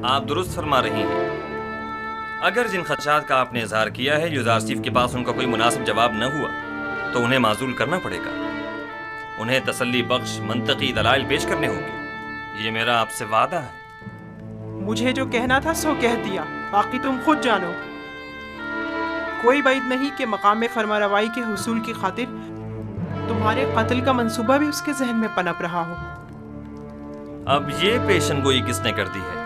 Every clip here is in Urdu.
آپ درست فرما رہی ہیں۔ اگر جن خدشات کا آپ نے اظہار کیا ہے یوزار سیف کے پاس ان کا کوئی مناسب جواب نہ ہوا تو انہیں معزول کرنا پڑے گا۔ انہیں تسلی بخش منطقی دلائل پیش کرنے ہوں گے۔ یہ میرا آپ سے وعدہ ہے۔ مجھے جو کہنا تھا سو کہہ دیا، باقی تم خود جانو۔ کوئی بعید نہیں کہ مقام فرمانروائی کے حصول کی خاطر تمہارے قتل کا منصوبہ بھی اس کے ذہن میں پنپ رہا ہو۔ اب یہ پیشن گوئی کس نے کر دی ہے؟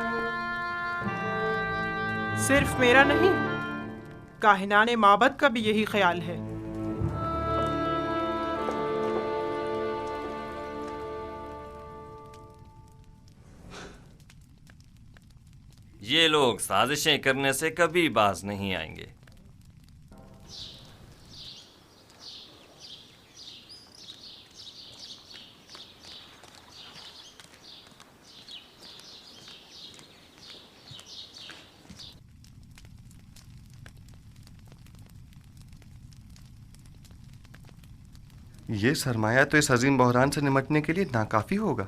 صرف میرا نہیں، کاہنان معبد کا بھی یہی خیال ہے۔ یہ لوگ سازشیں کرنے سے کبھی باز نہیں آئیں گے۔ یہ سرمایہ تو اس عظیم بحران سے نمٹنے کے لیے ناکافی ہوگا۔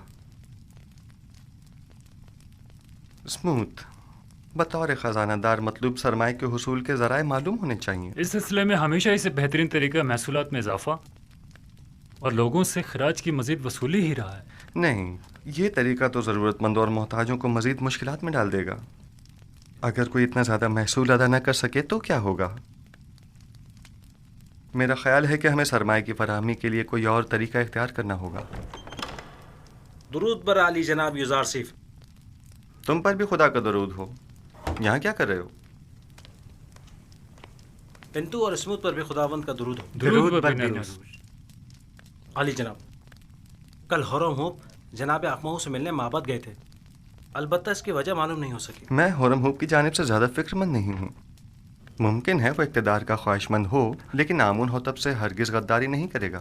اسموتھ، بطور خزانہ دار مطلوب سرمایہ کے حصول کے ذرائع معلوم ہونے چاہیے۔ اس سلسلے میں ہمیشہ اسے بہترین طریقہ محصولات میں اضافہ اور لوگوں سے خراج کی مزید وصولی ہی رہا ہے۔ نہیں، یہ طریقہ تو ضرورت مندوں اور محتاجوں کو مزید مشکلات میں ڈال دے گا۔ اگر کوئی اتنا زیادہ محصول ادا نہ کر سکے تو کیا ہوگا؟ میرا خیال ہے کہ ہمیں سرمایہ کی فراہمی کے لیے کوئی اور طریقہ اختیار کرنا ہوگا۔ درود بر عالی جناب یوزار سیف۔ تم پر بھی خدا کا درود ہو۔ یہاں کیا کر رہے ہو؟ پنتو اور اسموتھ پر بھی خداوند کا درود ہو۔ درود بر نروز۔ عالی جناب، کل ہورم ہوپ جناب اقمہو سے ملنے معبد گئے تھے، البتہ اس کی وجہ معلوم نہیں ہو سکی۔ میں ہورم ہوپ کی جانب سے زیادہ فکر مند نہیں ہوں۔ ممکن ہے وہ اقتدار کا خواہش مند ہو، لیکن آمون ہوتب سے ہرگز غداری نہیں کرے گا۔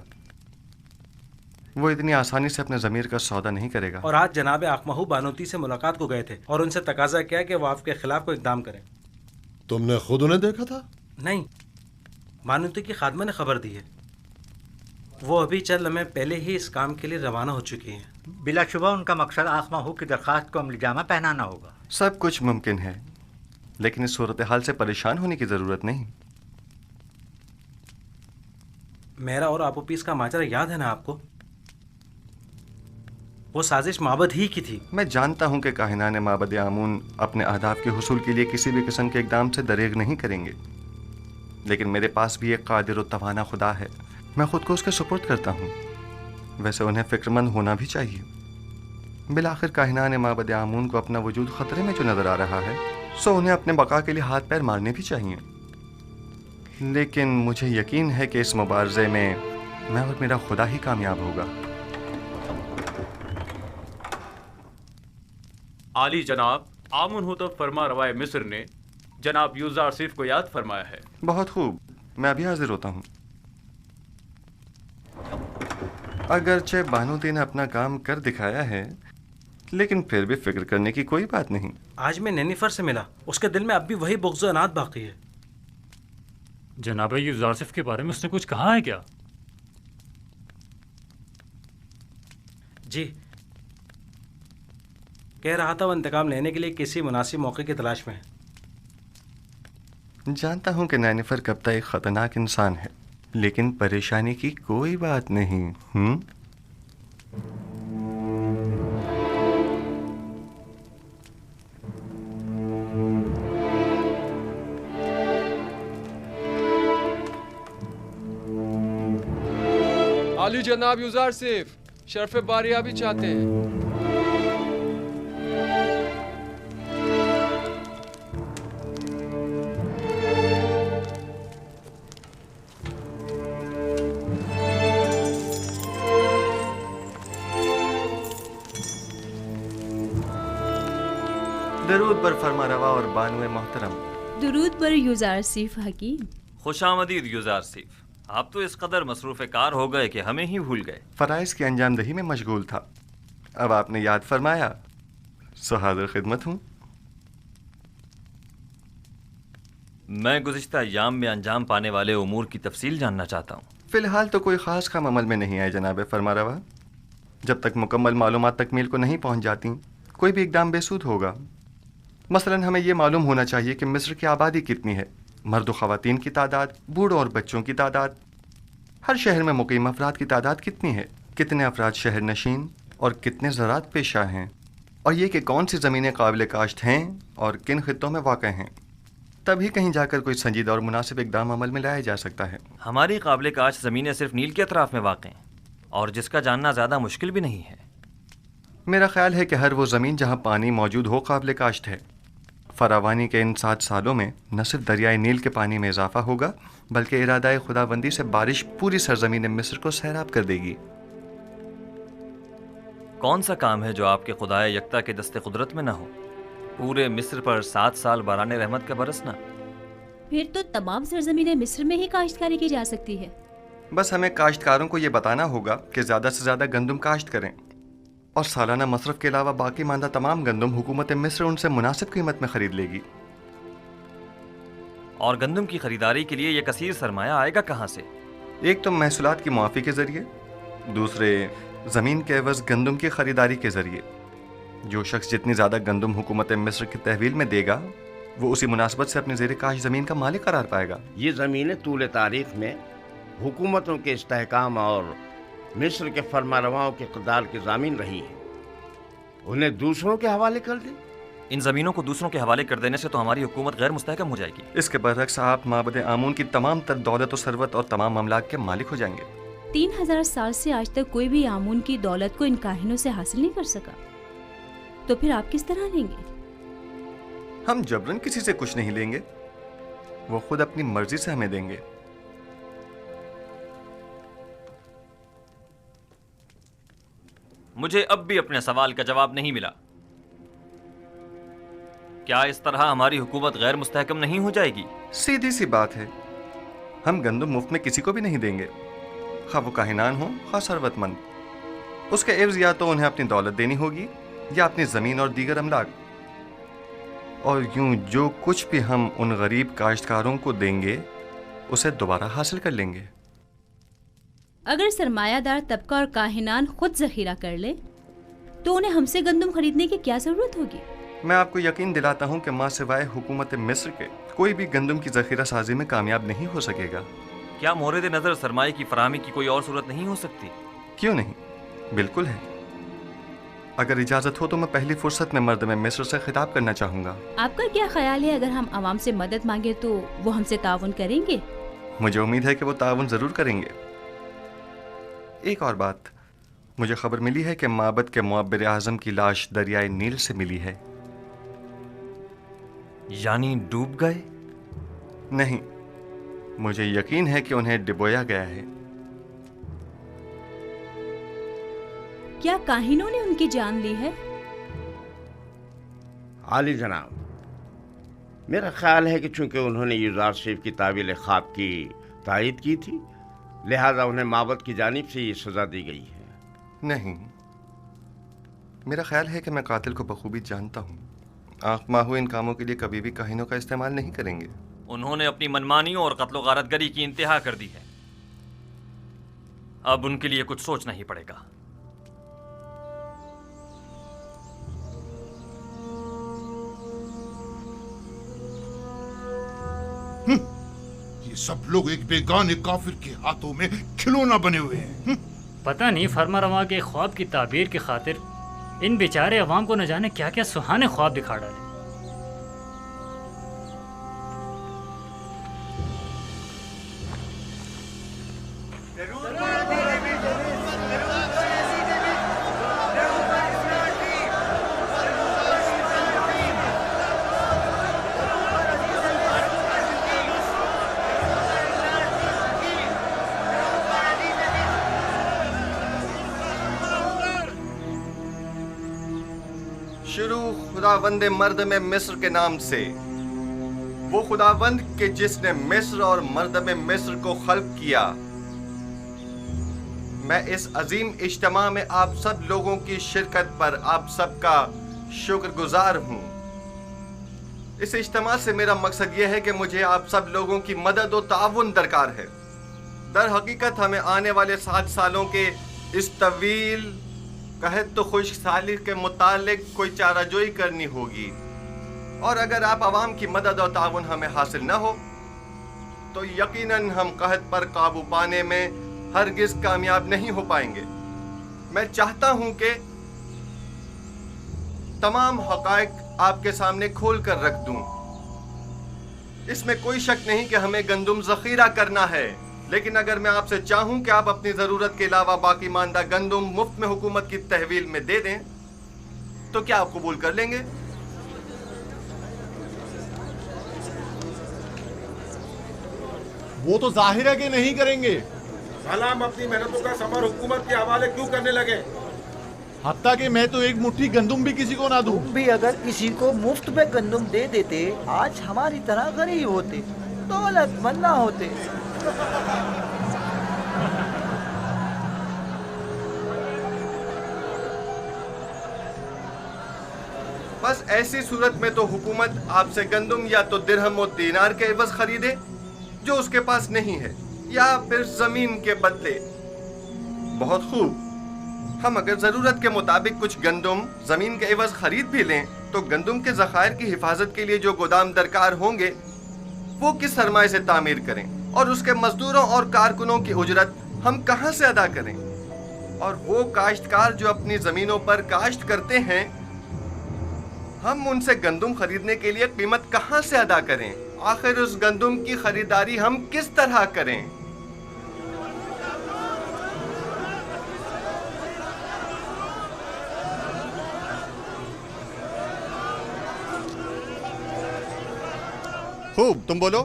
وہ اتنی آسانی سے اپنے ضمیر کا سودا نہیں کرے گا۔ اور آج جناب اقمہو بانوتی سے ملاقات کو گئے تھے اور ان سے تقاضا کیا کہ وہ آپ کے خلاف کوئی اقدام کریں۔ تم نے خود انہیں دیکھا تھا؟ نہیں، بانوتی کی خادمہ نے خبر دی ہے۔ وہ ابھی چند لمحے پہلے ہی اس کام کے لیے روانہ ہو چکی ہیں۔ بلا شبہ ان کا مقصد آقمہو کی درخواست کو عملی جامہ پہنانا ہوگا۔ سب کچھ ممکن ہے، لیکن اس صورتحال سے پریشان ہونے کی ضرورت نہیں۔ میرا اور آپو پیس کا ماجرا یاد ہے نا آپ کو؟ وہ سازش معبد ہی کی تھی۔ میں جانتا ہوں کہ کاہنان معبد آمون اپنے اہداف کے حصول کے لیے کسی بھی قسم کے اقدام سے دریغ نہیں کریں گے، لیکن میرے پاس بھی ایک قادر و توانا خدا ہے۔ میں خود کو اس کے سپرد کرتا ہوں۔ ویسے انہیں فکر مند ہونا بھی چاہیے۔ بالآخر کاہنان معبد آمون کو اپنا وجود خطرے میں جو نظر آ رہا ہے، سو انہیں اپنے بقا کے لیے ہاتھ پیر مارنے بھی چاہیے۔ لیکن مجھے یقین ہے کہ اس مبارزے میں میں اور میرا خدا ہی کامیاب ہوگا۔ عالی جناب، آمون ہوتب فرما روائے مصر نے جناب یوزار سیف کو یاد فرمایا ہے۔ بہت خوب، میں ابھی حاضر ہوتا ہوں۔ اگرچہ بانوتی نے اپنا کام کر دکھایا ہے، لیکن پھر بھی فکر کرنے کی کوئی بات نہیں۔ آج میں نینیفر سے ملا، اس کے دل میں اب بھی وہی بغض و عناد باقی ہے۔ جناب یوزار سیف کے بارے میں اس نے کچھ کہا ہے کیا؟ جی، کہہ رہا تھا وہ انتقام لینے کے لیے کسی مناسب موقع کی تلاش میں ہے۔ جانتا ہوں کہ نینیفر کبتا ایک خطرناک انسان ہے، لیکن پریشانی کی کوئی بات نہیں۔ عالی جناب یوزار سیف شرف باریابی چاہتے ہیں۔ درود بر فرما روا اور بانو محترم۔ درود بر یوزار سیف حکیم۔ خوش آمدید یوزار سیف۔ آپ تو اس قدر مصروف کار ہو گئے کہ ہمیں ہی بھول گئے۔ فرائض کی انجام دہی میں مشغول تھا، اب آپ نے یاد فرمایا، سو حاضر خدمت ہوں۔ میں گزشتہ ایام میں انجام پانے والے امور کی تفصیل جاننا چاہتا ہوں۔ فی الحال تو کوئی خاص کام عمل میں نہیں آئے جناب فرما روا۔ جب تک مکمل معلومات تکمیل کو نہیں پہنچ جاتی، کوئی بھی اقدام بے سود ہوگا۔ مثلاً ہمیں یہ معلوم ہونا چاہیے کہ مصر کی آبادی کتنی ہے، مرد و خواتین کی تعداد، بوڑھوں اور بچوں کی تعداد، ہر شہر میں مقیم افراد کی تعداد کتنی ہے، کتنے افراد شہر نشین اور کتنے زراعت پیشہ ہیں، اور یہ کہ کون سی زمینیں قابل کاشت ہیں اور کن خطوں میں واقع ہیں۔ تبھی کہیں جا کر کوئی سنجیدہ اور مناسب اقدام عمل میں لایا جا سکتا ہے۔ ہماری قابل کاشت زمینیں صرف نیل کے اطراف میں واقع ہیں، اور جس کا جاننا زیادہ مشکل بھی نہیں ہے۔ میرا خیال ہے کہ ہر وہ زمین جہاں پانی موجود ہو قابل کاشت ہے۔ فراوانی کے ان 7 سالوں میں نہ صرف دریائے نیل کے پانی میں اضافہ ہوگا بلکہ ارادہ خداوندی سے بارش پوری سرزمین مصر کو سیراب کر دے گی۔ کون سا کام ہے جو آپ کے خدائے یکتا کے دست قدرت میں نہ ہو؟ پورے مصر پر 7 سال باران رحمت کا برسنا۔ پھر تو تمام سرزمین مصر میں ہی کاشتکاری کی جا سکتی ہے۔ بس ہمیں کاشتکاروں کو یہ بتانا ہوگا کہ زیادہ سے زیادہ گندم کاشت کریں، اور سالانہ مصرف کے علاوہ باقی ماندہ تمام گندم حکومت مصر ان سے مناسب قیمت میں خرید لے گی۔ اور گندم کی خریداری کے لیے یہ کثیر سرمایہ آئے گا کہاں سے؟ ایک تو محصولات کی معافی کے ذریعے، دوسرے زمین کے عوض گندم کی خریداری کے ذریعے۔ جو شخص جتنی زیادہ گندم حکومت مصر کی تحویل میں دے گا وہ اسی مناسبت سے اپنی زیر کاش زمین کا مالک قرار پائے گا۔ یہ زمینیں طول تاریخ میں حکومتوں کے استحکام اور مصر کے فرما رواؤں کے اقتدار کی ضامن رہی ہیں، انہیں دوسروں کے حوالے کر دیں۔ ان زمینوں کو دوسروں کے حوالے کر دینے سے تو ہماری حکومت غیر مستحکم ہو جائے گی۔ اس کے برعکس آپ معبد آمون کی تمام تر دولت و ثروت اور تمام املاک کے مالک ہو جائیں گے۔ 3000 سال سے آج تک کوئی بھی آمون کی دولت کو ان کاہنوں سے حاصل نہیں کر سکا، تو پھر آپ کس طرح لیں گے؟ ہم جبرن کسی سے کچھ نہیں لیں گے، وہ خود اپنی مرضی سے ہمیں دیں گے۔ مجھے اب بھی اپنے سوال کا جواب نہیں ملا۔ کیا اس طرح ہماری حکومت غیر مستحکم نہیں ہو جائے گی؟ سیدھی سی بات ہے، ہم گندم مفت میں کسی کو بھی نہیں دیں گے، خواہ وہ کاہنان ہوں خواہ ثروت مند۔ اس کے عوض یا تو انہیں اپنی دولت دینی ہوگی یا اپنی زمین اور دیگر املاک، اور یوں جو کچھ بھی ہم ان غریب کاشتکاروں کو دیں گے اسے دوبارہ حاصل کر لیں گے۔ اگر سرمایہ دار طبقہ اور کاہنان خود ذخیرہ کر لے تو انہیں ہم سے گندم خریدنے کی کیا ضرورت ہوگی؟ میں آپ کو یقین دلاتا ہوں کہ ماں سوائے حکومت مصر کے کوئی بھی گندم کی ذخیرہ سازی میں کامیاب نہیں ہو سکے گا۔ کیا مورد نظر سرمایہ کی فراہمی کی کوئی اور صورت نہیں ہو سکتی؟ کیوں نہیں، بالکل ہے۔ اگر اجازت ہو تو میں پہلی فرصت میں مردم مصر سے خطاب کرنا چاہوں گا۔ آپ کا کیا خیال ہے اگر ہم عوام سے مدد مانگے تو وہ ہم سے تعاون کریں گے؟ مجھے امید ہے کہ وہ تعاون ضرور کریں گے۔ ایک اور بات، مجھے خبر ملی ہے کہ معبد کے معبر اعظم کی لاش دریائے نیل سے ملی ہے۔ یعنی ڈوب گئے؟ نہیں، مجھے یقین ہے کہ انہیں ڈبویا گیا ہے۔ کیا کاہنوں نے ان کی جان لی ہے؟ عالی جناب، میرا خیال ہے کہ چونکہ انہوں نے یوزارسیف کی تعویل خواب کی تائید کی تھی لہذا انہیں معبد کی جانب سے یہ سزا دی گئی ہے۔ نہیں، میرا خیال ہے کہ میں قاتل کو بخوبی جانتا ہوں۔ آنکھ ماہو ان کاموں کے لیے کبھی بھی کاہنوں کا استعمال نہیں کریں گے۔ انہوں نے اپنی منمانیوں اور قتل و غارت گری کی انتہا کر دی ہے، اب ان کے لیے کچھ سوچنا ہی پڑے گا۔ یہ سب لوگ ایک بیگانے کافر کے ہاتھوں میں کھلونا بنے ہوئے ہیں۔ پتہ نہیں فرما رواں کے خواب کی تعبیر کی خاطر ان بیچارے عوام کو نہ جانے کیا کیا سہانے خواب دکھا ڈالے۔ شروع خداوند مردم مصر کے نام سے، وہ خداوند کہ جس نے مصر اور مردم مصر کو خلق کیا۔ میں اس عظیم اجتماع میں آپ سب لوگوں کی شرکت پر آپ سب کا شکر گزار ہوں۔ اس اجتماع سے میرا مقصد یہ ہے کہ مجھے آپ سب لوگوں کی مدد و تعاون درکار ہے۔ در حقیقت ہمیں آنے والے 7 سالوں کے اس طویل قحط و خشک سالی کے متعلق کوئی چارہ جوئی کرنی ہوگی۔ اور اگر آپ عوام کی مدد اور تعاون ہمیں حاصل نہ ہو تو یقیناً ہم قحط پر قابو پانے میں ہرگز کامیاب نہیں ہو پائیں گے۔ میں چاہتا ہوں کہ تمام حقائق آپ کے سامنے کھول کر رکھ دوں۔ اس میں کوئی شک نہیں کہ ہمیں گندم ذخیرہ کرنا ہے، لیکن اگر میں آپ سے چاہوں کہ آپ اپنی ضرورت کے علاوہ باقی ماندہ گندم مفت میں حکومت کی تحویل میں دے دیں تو کیا آپ قبول کر لیں گے؟ وہ تو ظاہر ہے کہ نہیں کریں گے۔ ہم اپنی محنتوں کا ثمر حکومت کے حوالے کیوں کرنے لگے؟ حتیٰ کہ میں تو ایک مٹھی گندم بھی کسی کو نہ دوں۔ تم بھی اگر کسی کو مفت میں گندم دے دیتے آج ہماری طرح غریب ہوتے، دولت مند نہ ہوتے۔ بس ایسی صورت میں تو حکومت آپ سے گندم یا تو درہم و دینار کے عوض خریدے جو اس کے پاس نہیں ہے، یا پھر زمین کے بدلے۔ بہت خوب، ہم اگر ضرورت کے مطابق کچھ گندم زمین کے عوض خرید بھی لیں تو گندم کے ذخائر کی حفاظت کے لیے جو گودام درکار ہوں گے وہ کس سرمایہ سے تعمیر کریں، اور اس کے مزدوروں اور کارکنوں کی اجرت ہم کہاں سے ادا کریں؟ اور وہ کاشتکار جو اپنی زمینوں پر کاشت کرتے ہیں، ہم ان سے گندم خریدنے کے لیے قیمت کہاں سے ادا کریں؟ آخر اس گندم کی خریداری ہم کس طرح کریں؟ خوب، تم بولو۔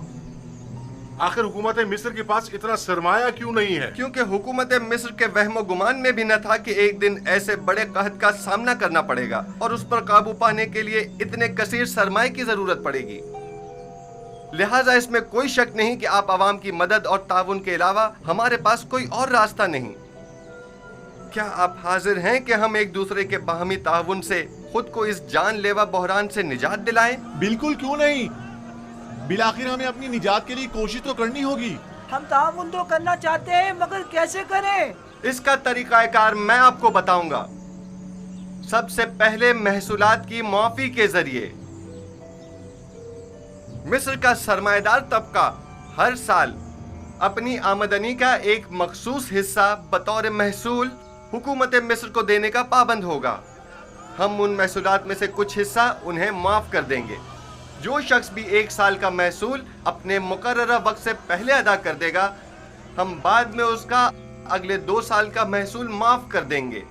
آخر حکومت مصر کے پاس اتنا سرمایہ کیوں نہیں ہے؟ کیونکہ حکومت مصر کے وہم و گمان میں بھی نہ تھا کہ ایک دن ایسے بڑے قحط کا سامنا کرنا پڑے گا اور اس پر قابو پانے کے لیے اتنے کثیر سرمایہ کی ضرورت پڑے گی۔ لہٰذا اس میں کوئی شک نہیں کہ آپ عوام کی مدد اور تعاون کے علاوہ ہمارے پاس کوئی اور راستہ نہیں۔ کیا آپ حاضر ہیں کہ ہم ایک دوسرے کے باہمی تعاون سے خود کو اس جان لیوا بحران سے نجات دلائیں؟ بالکل، کیوں نہیں؟ بالآخر ہمیں اپنی نجات کے لیے کوشش تو کرنی ہوگی۔ ہم تعاون تو کرنا چاہتے ہیں، مگر کیسے کریں؟ اس کا طریقہ کار میں آپ کو بتاؤں گا۔ سب سے پہلے محصولات کی معافی کے ذریعے مصر کا سرمایہ دار طبقہ ہر سال اپنی آمدنی کا ایک مخصوص حصہ بطور محصول حکومت مصر کو دینے کا پابند ہوگا۔ ہم ان محصولات میں سے کچھ حصہ انہیں معاف کر دیں گے۔ جو شخص بھی 1 سال کا محصول اپنے مقررہ وقت سے پہلے ادا کر دے گا، ہم بعد میں اس کا اگلے 2 سال کا محصول معاف کر دیں گے،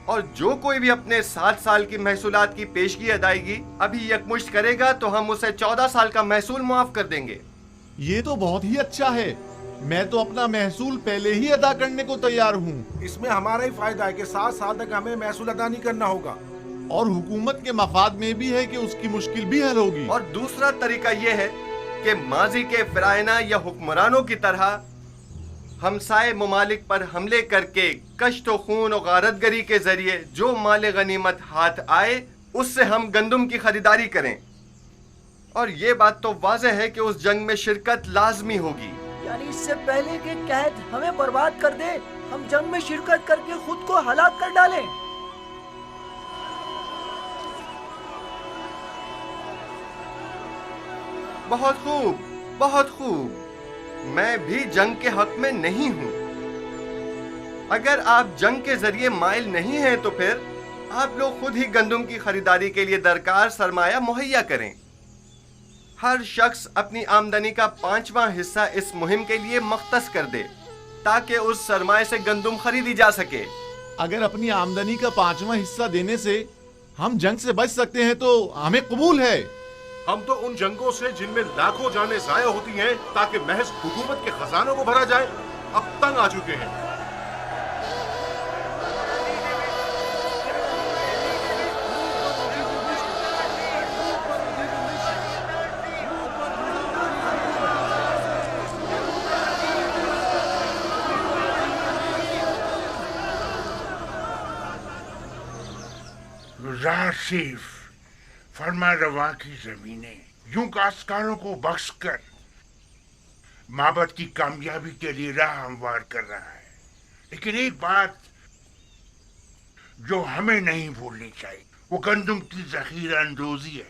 اور جو کوئی بھی اپنے 7 سال کی محصولات کی پیشگی ادائیگی ابھی یکمشت کرے گا تو ہم اسے 14 سال کا محصول معاف کر دیں گے۔ یہ تو بہت ہی اچھا ہے، میں تو اپنا محصول پہلے ہی ادا کرنے کو تیار ہوں۔ اس میں ہمارا ہی فائدہ ہے کہ 7 سال تک ہمیں محصول ادا نہیں کرنا ہوگا، اور حکومت کے مفاد میں بھی ہے کہ اس کی مشکل بھی حل ہوگی۔ اور دوسرا طریقہ یہ ہے کہ ماضی کے فرعونہ یا حکمرانوں کی طرح ہمسائے ممالک پر حملے کر کے کشت و خون و غارت گری کے ذریعے جو مال غنیمت ہاتھ آئے اس سے ہم گندم کی خریداری کریں۔ اور یہ بات تو واضح ہے کہ اس جنگ میں شرکت لازمی ہوگی۔ یعنی اس سے پہلے کہ قحط ہمیں برباد کر دے، ہم جنگ میں شرکت کر کے خود کو ہلاک کر ڈالیں۔ بہت خوب، بہت خوب۔ میں بھی جنگ کے حق میں نہیں ہوں۔ اگر آپ جنگ کے ذریعے مائل نہیں ہیں تو پھر آپ لوگ خود ہی گندم کی خریداری کے لیے درکار سرمایہ مہیا کریں۔ ہر شخص اپنی آمدنی کا 5واں حصہ اس مہم کے لیے مختص کر دے تاکہ اس سرمایہ سے گندم خریدی جا سکے۔ اگر اپنی آمدنی کا 5واں حصہ دینے سے ہم جنگ سے بچ سکتے ہیں تو ہمیں قبول ہے۔ ہم تو ان جنگوں سے جن میں لاکھوں جانیں ضائع ہوتی ہیں تاکہ محض حکومت کے خزانوں کو بھرا جائے اب تنگ آ چکے ہیں۔ صرف فرما روا کی زمینیں یوں کاشتکاروں کو بخش کر معبد کی کامیابی کے لیے راہ ہموار کر رہا ہے، لیکن ایک بات جو ہمیں نہیں بھولنی چاہیے وہ گندم کی ذخیرہ اندوزی ہے۔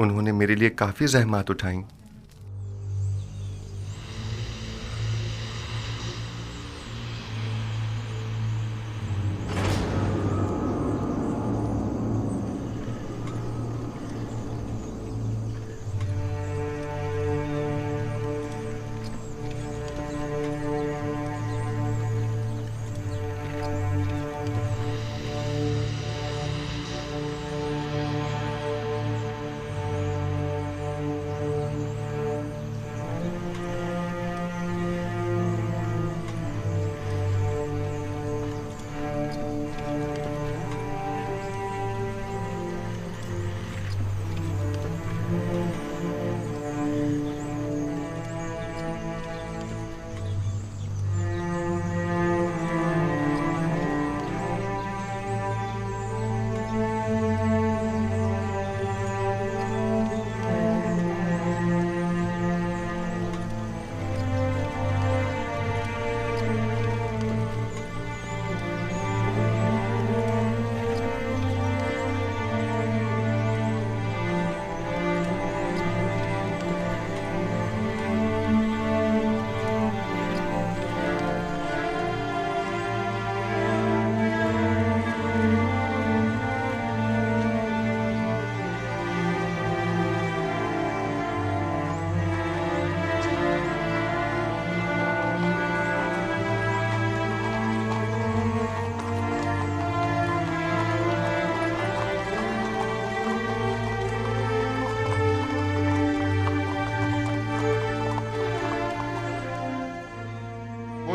انہوں نے میرے لیے کافی زحمات اٹھائیں۔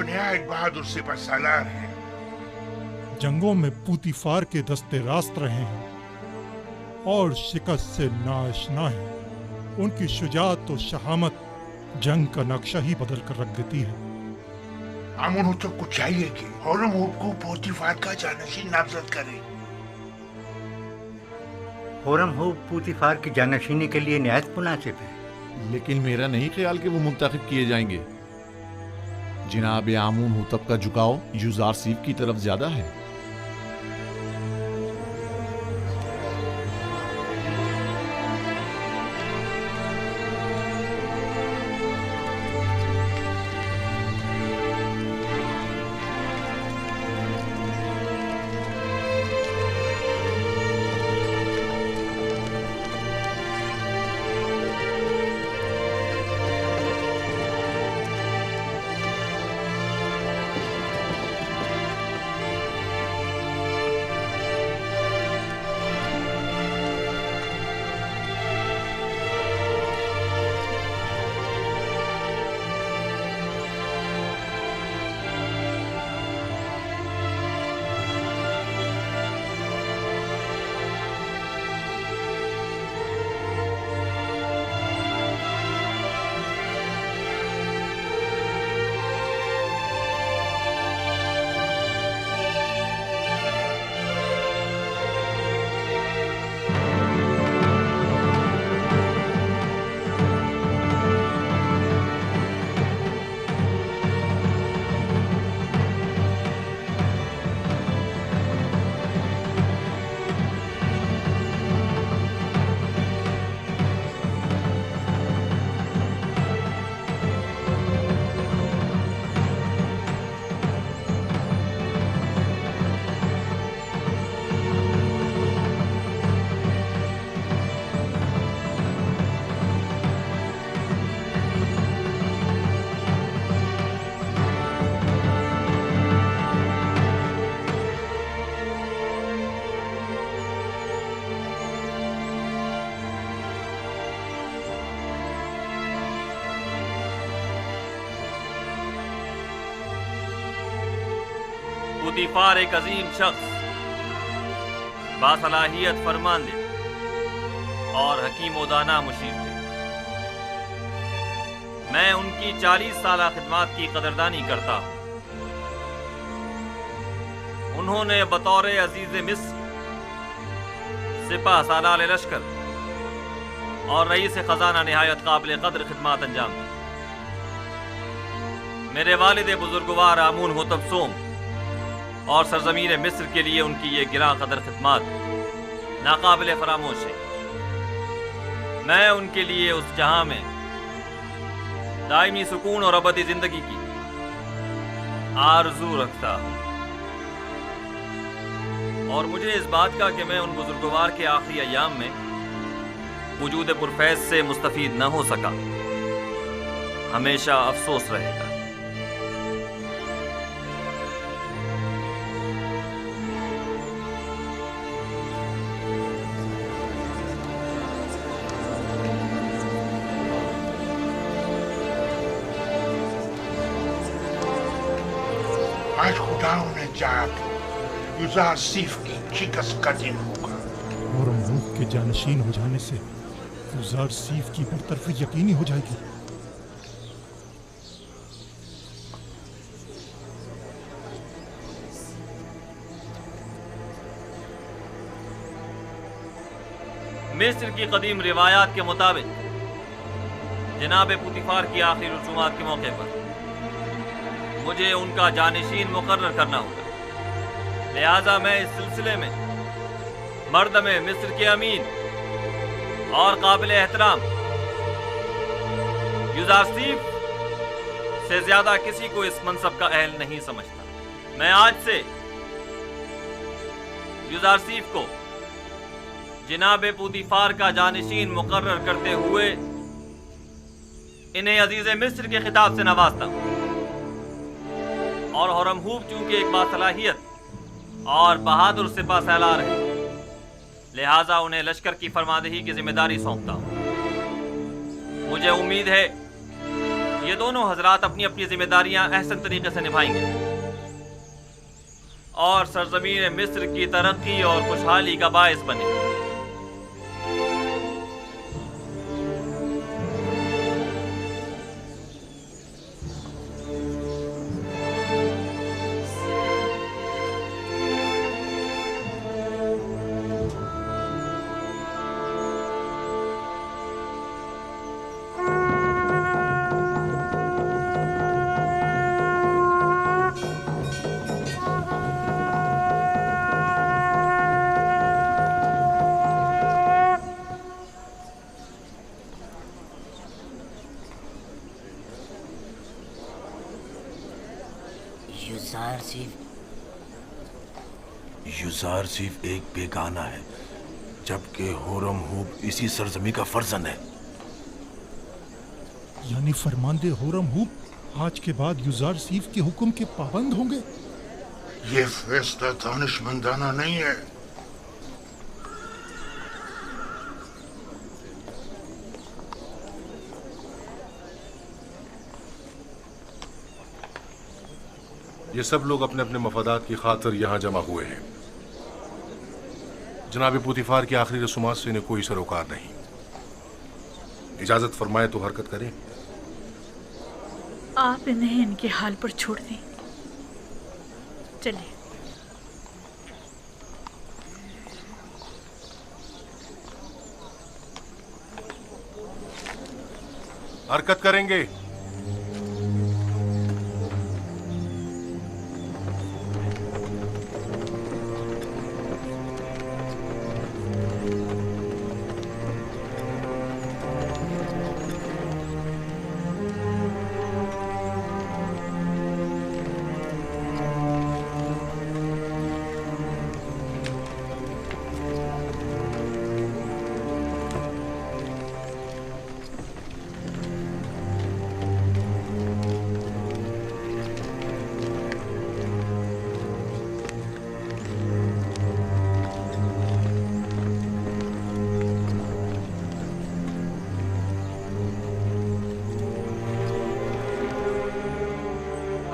نہایت بہادر سپہ سالار ہیں۔ جنگوں میں پوتیفار کے دستے راست رہے ہیں اور شکست سے ناآشنا ہیں۔ ان کی شجاعت و شہامت جنگ کا نقشہ ہی بدل کر رکھ دیتی ہے۔ آمون ہوتب کو چاہیے کہ ہورمہب کو پوتیفار کا جانشین نامزد کرے۔ ہورمہب پوتیفار کی جانشینی کے لیے نہایت مناسب ہے، لیکن میرا نہیں خیال کہ وہ منتخب کیے جائیں گے۔ جناب آمون ہوتب کا جھکاؤ یوزارسیف کی طرف زیادہ ہے۔ پوتیفار ایک عظیم شخص، باصلاحیت فرماندے اور حکیم و دانا مشیر تھے۔ میں ان کی 40 سالہ خدمات کی قدردانی کرتا ہوں۔ انہوں نے بطور عزیز مصر، سپہ سالار لشکر اور رئیس خزانہ نہایت قابل قدر خدمات انجام دی۔ میرے والد بزرگوار آمون ہوتب سوم اور سرزمین مصر کے لیے ان کی یہ گراں قدر خدمات ناقابل فراموش ہیں۔ میں ان کے لیے اس جہاں میں دائمی سکون اور ابدی زندگی کی آرزو رکھتا ہوں، اور مجھے اس بات کا کہ میں ان بزرگوار کے آخری ایام میں وجود پرفیض سے مستفید نہ ہو سکا ہمیشہ افسوس رہے گا۔ آج خدا نے چاہا کہ یوزارسیف کی شکست کا دن ہوگا، اور ملک کے جانشین ہو جانے سے یوزارسیف کی برطرفی یقینی ہو جائے گی۔ مصر کی قدیم روایات کے مطابق جناب پوتیفار کی آخری رسومات کے موقع پر مجھے ان کا جانشین مقرر کرنا ہوگا، لہذا میں اس سلسلے میں مردم مصر کے امین اور قابل احترام یوزارسیف سے زیادہ کسی کو اس منصب کا اہل نہیں سمجھتا۔ میں آج سے یوزارسیف کو جناب پوتیفار کا جانشین مقرر کرتے ہوئے انہیں عزیز مصر کے خطاب سے نوازتا ہوں، اور ہرمہوب چونکہ ایک باصلاحیت اور بہادر سپہ سالار ہے، لہٰذا انہیں لشکر کی فرماندہی کی ذمہ داری سونپتا ہوں۔ مجھے امید ہے یہ دونوں حضرات اپنی اپنی ذمہ داریاں احسن طریقے سے نبھائیں گے اور سرزمین مصر کی ترقی اور خوشحالی کا باعث بنے گے۔ یوزارسیف ایک بیگانہ ہے، جبکہ ہورمہوب اسی سرزمین کا فرزند ہے۔ یعنی فرماندے ہورمہوب آج کے بعد یوزارسیف کے حکم کے پابند ہوں گے؟ یہ فیصلہ دانشمندانہ نہیں ہے۔ یہ سب لوگ اپنے اپنے مفادات کی خاطر یہاں جمع ہوئے ہیں۔ جناب پوتیفار کی آخری رسومات سے انہیں کوئی سروکار نہیں۔ اجازت فرمائے تو حرکت کریں۔ آپ انہیں ان کے حال پر چھوڑ دیں، چلیں۔ حرکت کریں گے۔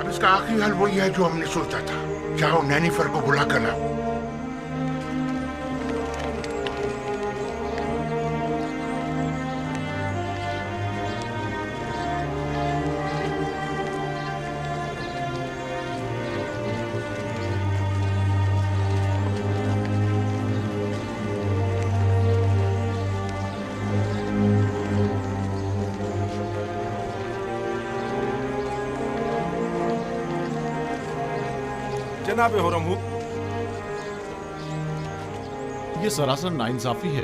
اس کا آخری حل وہی ہے جو ہم نے سوچا تھا۔ جاؤ نینیفر کو بلا کر لاؤ۔ جناب ہورمہوب، یہ سراسر ناانصافی ہے۔